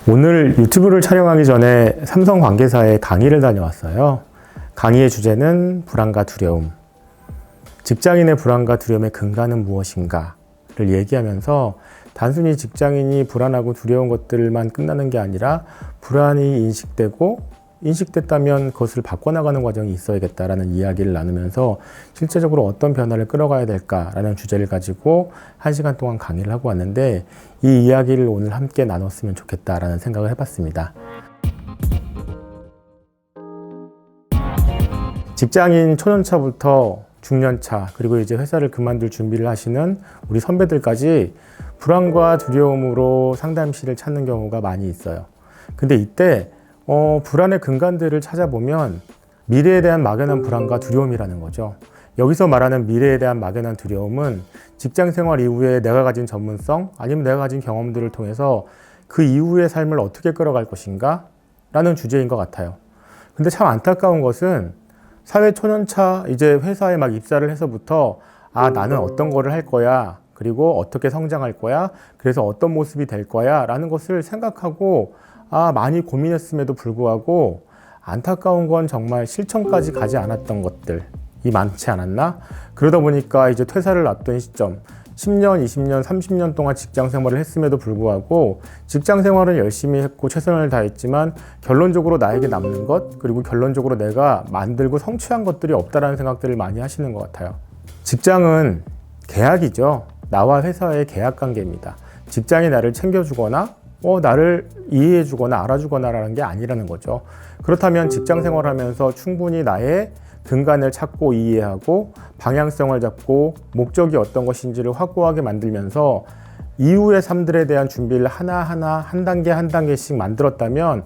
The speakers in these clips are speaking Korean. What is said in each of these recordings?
오늘 유튜브를 촬영하기 전에 삼성 관계사에 강의를 다녀왔어요. 강의의 주제는 불안과 두려움. 직장인의 불안과 두려움의 근간은 무엇인가를 얘기하면서 단순히 직장인이 불안하고 두려운 것들만 끝나는 게 아니라 불안이 인식됐다면 그것을 바꿔나가는 과정이 있어야겠다라는 이야기를 나누면서 실제적으로 어떤 변화를 끌어가야 될까라는 주제를 가지고 1시간 동안 강의를 하고 왔는데 이 이야기를 오늘 함께 나눴으면 좋겠다라는 생각을 해봤습니다. 직장인 초년차부터 중년차 그리고 이제 회사를 그만둘 준비를 하시는 우리 선배들까지 불안과 두려움으로 상담실을 찾는 경우가 많이 있어요. 근데 이때 불안의 근간들을 찾아보면 미래에 대한 막연한 불안과 두려움이라는 거죠. 여기서 말하는 미래에 대한 막연한 두려움은 직장 생활 이후에 내가 가진 전문성 아니면 내가 가진 경험들을 통해서 그 이후의 삶을 어떻게 끌어갈 것인가 라는 주제인 것 같아요. 근데 참 안타까운 것은 사회 초년차 이제 회사에 막 입사를 해서부터 나는 어떤 거를 할 거야 그리고 어떻게 성장할 거야 그래서 어떤 모습이 될 거야 라는 것을 생각하고 많이 고민했음에도 불구하고 안타까운 건 정말 실천까지 가지 않았던 것들이 많지 않았나? 그러다 보니까 이제 퇴사를 앞둔 시점 10년, 20년, 30년 동안 직장 생활을 했음에도 불구하고 직장 생활은 열심히 했고 최선을 다했지만 결론적으로 나에게 남는 것 그리고 결론적으로 내가 만들고 성취한 것들이 없다라는 생각들을 많이 하시는 것 같아요. 직장은 계약이죠. 나와 회사의 계약 관계입니다. 직장이 나를 챙겨주거나 나를 이해해주거나 알아주거나라는 게 아니라는 거죠. 그렇다면 직장 생활하면서 충분히 나의 근간을 찾고 이해하고 방향성을 잡고 목적이 어떤 것인지를 확고하게 만들면서 이후의 삶들에 대한 준비를 하나하나 한 단계 한 단계씩 만들었다면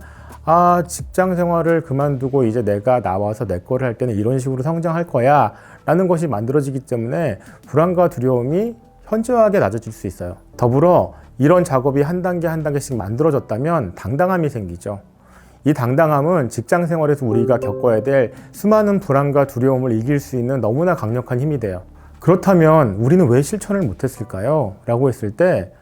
직장 생활을 그만두고 이제 내가 나와서 내 거를 할 때는 이런 식으로 성장할 거야 라는 것이 만들어지기 때문에 불안과 두려움이 현저하게 낮아질 수 있어요. 더불어 이런 작업이 한 단계 한 단계씩 만들어졌다면 당당함이 생기죠. 이 당당함은 직장 생활에서 우리가 겪어야 될 수많은 불안과 두려움을 이길 수 있는 너무나 강력한 힘이 돼요. 그렇다면 우리는 왜 실천을 못했을까요? 라고 했을 때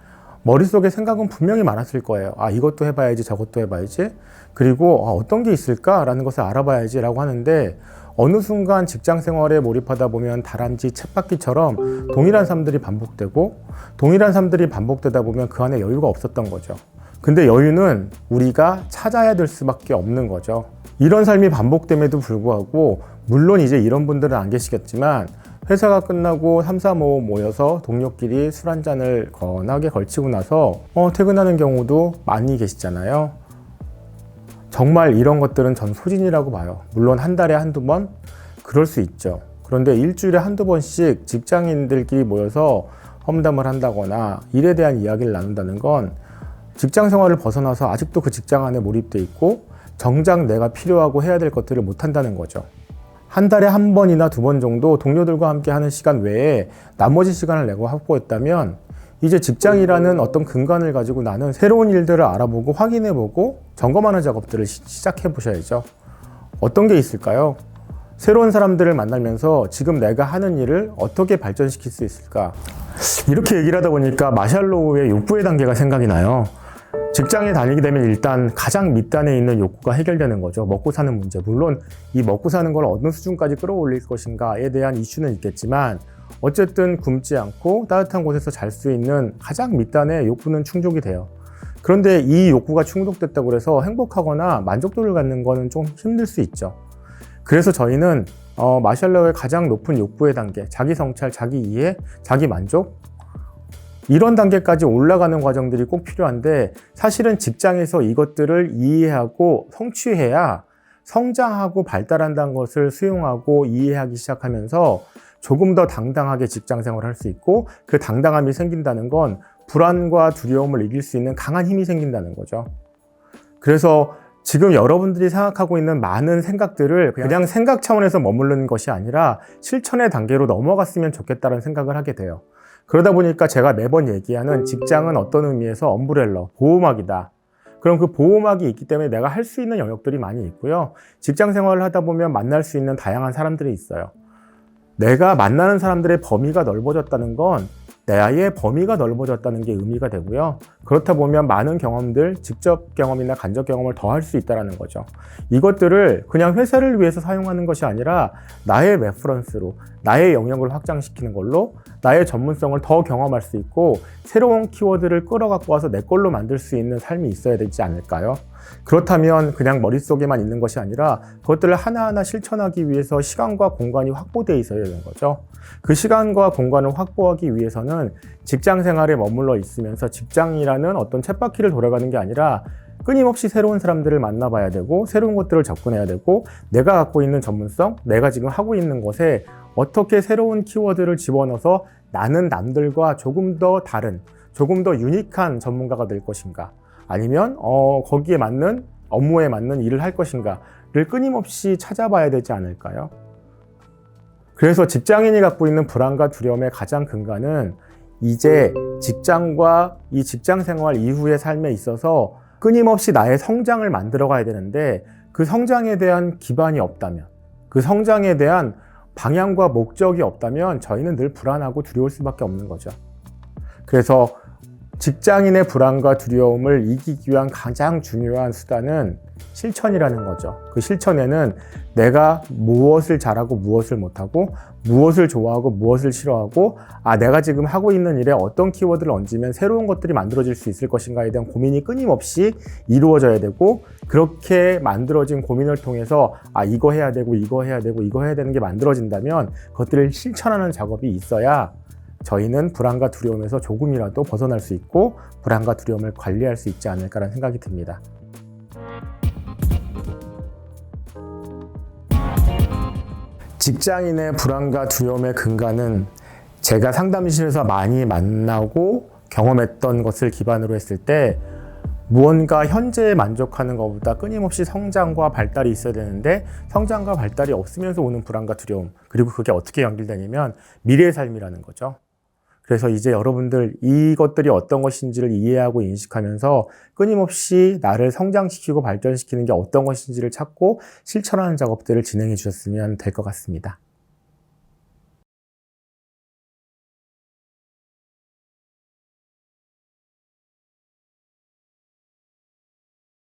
머릿속에 생각은 분명히 많았을 거예요. 이것도 해봐야지 저것도 해봐야지 그리고 어떤 게 있을까라는 것을 알아봐야지 라고 하는데 어느 순간 직장 생활에 몰입하다 보면 다람쥐 쳇바퀴처럼 동일한 삶들이 반복되고 동일한 삶들이 반복되다 보면 그 안에 여유가 없었던 거죠. 근데 여유는 우리가 찾아야 될 수밖에 없는 거죠. 이런 삶이 반복됨에도 불구하고 물론 이제 이런 분들은 안 계시겠지만 회사가 끝나고 3, 4, 5 모여서 동료끼리 술 한잔을 건하게 걸치고 나서 퇴근하는 경우도 많이 계시잖아요. 정말 이런 것들은 전 소진이라고 봐요. 물론 한 달에 한두 번 그럴 수 있죠. 그런데 일주일에 한두 번씩 직장인들끼리 모여서 험담을 한다거나 일에 대한 이야기를 나눈다는 건 직장 생활을 벗어나서 아직도 그 직장 안에 몰입돼 있고 정작 내가 필요하고 해야 될 것들을 못 한다는 거죠. 한 달에 한 번이나 두 번 정도 동료들과 함께 하는 시간 외에 나머지 시간을 내고 확보했다면 이제 직장이라는 어떤 근간을 가지고 나는 새로운 일들을 알아보고 확인해보고 점검하는 작업들을 시작해 보셔야죠. 어떤 게 있을까요? 새로운 사람들을 만나면서 지금 내가 하는 일을 어떻게 발전시킬 수 있을까? 이렇게 얘기를 하다 보니까 마샬로우의 욕구의 단계가 생각이 나요. 직장에 다니게 되면 일단 가장 밑단에 있는 욕구가 해결되는 거죠. 먹고 사는 문제. 물론 이 먹고 사는 걸 어느 수준까지 끌어올릴 것인가에 대한 이슈는 있겠지만 어쨌든 굶지 않고 따뜻한 곳에서 잘 수 있는 가장 밑단의 욕구는 충족이 돼요. 그런데 이 욕구가 충족됐다고 해서 행복하거나 만족도를 갖는 거는 좀 힘들 수 있죠. 그래서 저희는 마샬로우의 가장 높은 욕구의 단계, 자기 성찰, 자기 이해, 자기 만족 이런 단계까지 올라가는 과정들이 꼭 필요한데 사실은 직장에서 이것들을 이해하고 성취해야 성장하고 발달한다는 것을 수용하고 이해하기 시작하면서 조금 더 당당하게 직장 생활을 할 수 있고 그 당당함이 생긴다는 건 불안과 두려움을 이길 수 있는 강한 힘이 생긴다는 거죠. 그래서 지금 여러분들이 생각하고 있는 많은 생각들을 그냥 생각 차원에서 머무르는 것이 아니라 실천의 단계로 넘어갔으면 좋겠다는 생각을 하게 돼요. 그러다 보니까 제가 매번 얘기하는 직장은 어떤 의미에서 엄브렐러, 보호막이다. 그럼 그 보호막이 있기 때문에 내가 할 수 있는 영역들이 많이 있고요. 직장 생활을 하다 보면 만날 수 있는 다양한 사람들이 있어요. 내가 만나는 사람들의 범위가 넓어졌다는 건 나의 범위가 넓어졌다는 게 의미가 되고요. 그렇다 보면 많은 경험들, 직접 경험이나 간접 경험을 더 할 수 있다는 거죠. 이것들을 그냥 회사를 위해서 사용하는 것이 아니라 나의 레퍼런스로, 나의 영역을 확장시키는 걸로 나의 전문성을 더 경험할 수 있고 새로운 키워드를 끌어갖고 와서 내 걸로 만들 수 있는 삶이 있어야 되지 않을까요? 그렇다면 그냥 머릿속에만 있는 것이 아니라 그것들을 하나하나 실천하기 위해서 시간과 공간이 확보되어 있어야 되는 거죠. 그 시간과 공간을 확보하기 위해서는 직장 생활에 머물러 있으면서 직장이라는 어떤 쳇바퀴를 돌아가는 게 아니라 끊임없이 새로운 사람들을 만나봐야 되고 새로운 것들을 접근해야 되고 내가 갖고 있는 전문성, 내가 지금 하고 있는 것에 어떻게 새로운 키워드를 집어넣어서 나는 남들과 조금 더 다른, 조금 더 유니크한 전문가가 될 것인가, 아니면 거기에 맞는 업무에 맞는 일을 할 것인가를 끊임없이 찾아봐야 되지 않을까요? 그래서 직장인이 갖고 있는 불안과 두려움의 가장 근간은 이제 직장과 이 직장 생활 이후의 삶에 있어서 끊임없이 나의 성장을 만들어 가야 되는데 그 성장에 대한 기반이 없다면, 그 성장에 대한 방향과 목적이 없다면 저희는 늘 불안하고 두려울 수밖에 없는 거죠. 그래서 직장인의 불안과 두려움을 이기기 위한 가장 중요한 수단은 실천이라는 거죠. 그 실천에는 내가 무엇을 잘하고 무엇을 못하고 무엇을 좋아하고 무엇을 싫어하고 내가 지금 하고 있는 일에 어떤 키워드를 얹으면 새로운 것들이 만들어질 수 있을 것인가에 대한 고민이 끊임없이 이루어져야 되고, 그렇게 만들어진 고민을 통해서 이거 해야 되고 이거 해야 되고 이거 해야 되는 게 만들어진다면 그것들을 실천하는 작업이 있어야 저희는 불안과 두려움에서 조금이라도 벗어날 수 있고 불안과 두려움을 관리할 수 있지 않을까라는 생각이 듭니다. 직장인의 불안과 두려움의 근간은 제가 상담실에서 많이 만나고 경험했던 것을 기반으로 했을 때 무언가 현재에 만족하는 것보다 끊임없이 성장과 발달이 있어야 되는데 성장과 발달이 없으면서 오는 불안과 두려움, 그리고 그게 어떻게 연결되냐면 미래의 삶이라는 거죠. 그래서 이제 여러분들 이것들이 어떤 것인지를 이해하고 인식하면서 끊임없이 나를 성장시키고 발전시키는 게 어떤 것인지를 찾고 실천하는 작업들을 진행해 주셨으면 될 것 같습니다.